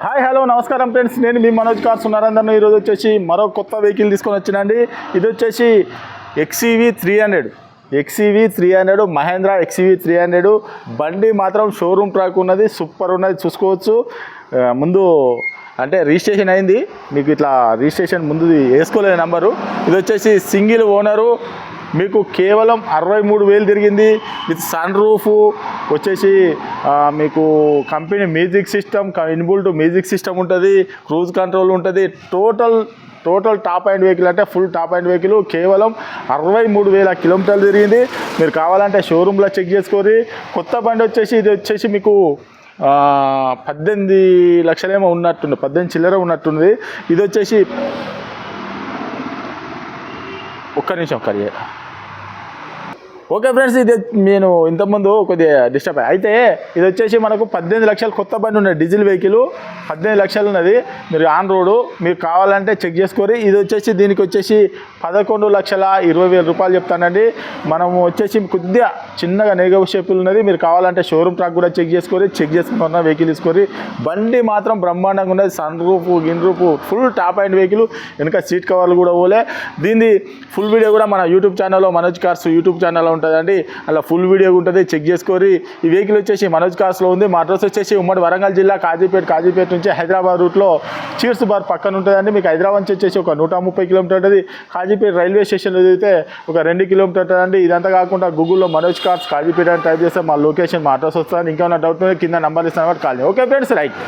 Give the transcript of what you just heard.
Hi hello నమస్కారం friends, నేను మీ Manoj cars ఉన్నారందరూ. ఈరోజు వచ్చేసి మరో కొత్త వెహికల్ తీసుకొని వచ్చినండి. ఇది వచ్చేసి XEV 300 మహేంద్ర XEV 300 బండి మాత్రం షోరూమ్ ట్రాక్ ఉన్నది, సూపర్ ఉన్నది, చూసుకోవచ్చు. ముందు అంటే రిజిస్ట్రేషన్ అయింది, మీకు ఇట్లా రిజిస్ట్రేషన్ ముందు వేసుకోలేదు నెంబరు. ఇది వచ్చేసి సింగిల్ ఓనరు, మీకు కేవలం 63,000 తిరిగింది. విత్ సన్ రూఫ్ వచ్చేసి మీకు company music system, inbuilt music system ఉంటుంది, క్రూజ్ కంట్రోల్ ఉంటుంది. టోటల్ టాప్ అండ్ వెహికల్ అంటే ఫుల్ టాప్ అండ్ వెహికల్ కేవలం 63,000 కిలోమీటర్లు తిరిగింది. మీరు కావాలంటే షోరూంలో చెక్ చేసుకోరి. కొత్త బండి వచ్చేసి ఇది వచ్చేసి మీకు 18 లక్షలేమో ఉన్నట్టుంది, 18 చిల్లర ఉన్నట్టుంది. ఇది వచ్చేసి ఒక్క నిమిషం ఓకే ఫ్రెండ్స్, ఇది నేను ఇంతకుముందు కొద్దిగా డిస్టర్బ్ అయితే ఇది వచ్చేసి మనకు 18 లక్షలు కొత్త బండి ఉన్నది, డీజిల్ వెహికల్ 18 లక్షలు ఉన్నది. మీరు ఆన్ రోడ్ మీరు కావాలంటే చెక్ చేసుకోరి. ఇది వచ్చేసి దీనికి వచ్చేసి 11,20,000 రూపాయలు చెప్తానండి. మనము వచ్చేసి కొద్దిగా చిన్నగా నెగోషియబుల్ ఉన్నది. మీరు కావాలంటే షోరూమ్ ట్రాక్ కూడా చెక్ చేసుకోరి. చెక్ చేసుకున్న వెహికల్ తీసుకోరి. బండి మాత్రం బ్రహ్మాండంగా ఉన్నది, sunroof roof full top and vehicle. వెనక సీట్ కవర్లు కూడా పోలే. దీన్ని ఫుల్ వీడియో కూడా మన యూట్యూబ్ ఛానల్లో మనోజ్ కార్స్ యూట్యూబ్ ఛానల్లో ఉంటుందండి, అలా ఫుల్ వీడియో ఉంటుంది, చెక్ చేసుకోరి. ఈ వెహికల్ వచ్చేసి మనోజ్ కార్స్లో ఉంది. మా అడ్రస్ వచ్చేసి ఉమ్మడి వరంగల్ జిల్లా కాజీపేట నుంచి హైదరాబాద్ రూట్లో చీర్స్ బార్ పక్కన ఉంటుందండి. మీకు హైదరాబాద్ నుంచి వచ్చేసి ఒక 130 కిలోమీటర్ ఉంటుంది. కాజీపేట రైల్వే స్టేషన్లో దిగితే ఒక 2 కిలోమీటర్ ఉంటుంది. ఇదంతా కాకుండా గూగుల్లో మనోజ్ కార్స్ కాజీపేట అని టైప్ చేస్తే మా లొకేషన్, మా అడ్రస్ వస్తుంది. ఇంకా ఉన్న డౌట్ కింద నెంబర్ ఇస్తాను కాబట్టి కాల్ చేయండి. Okay friends, right.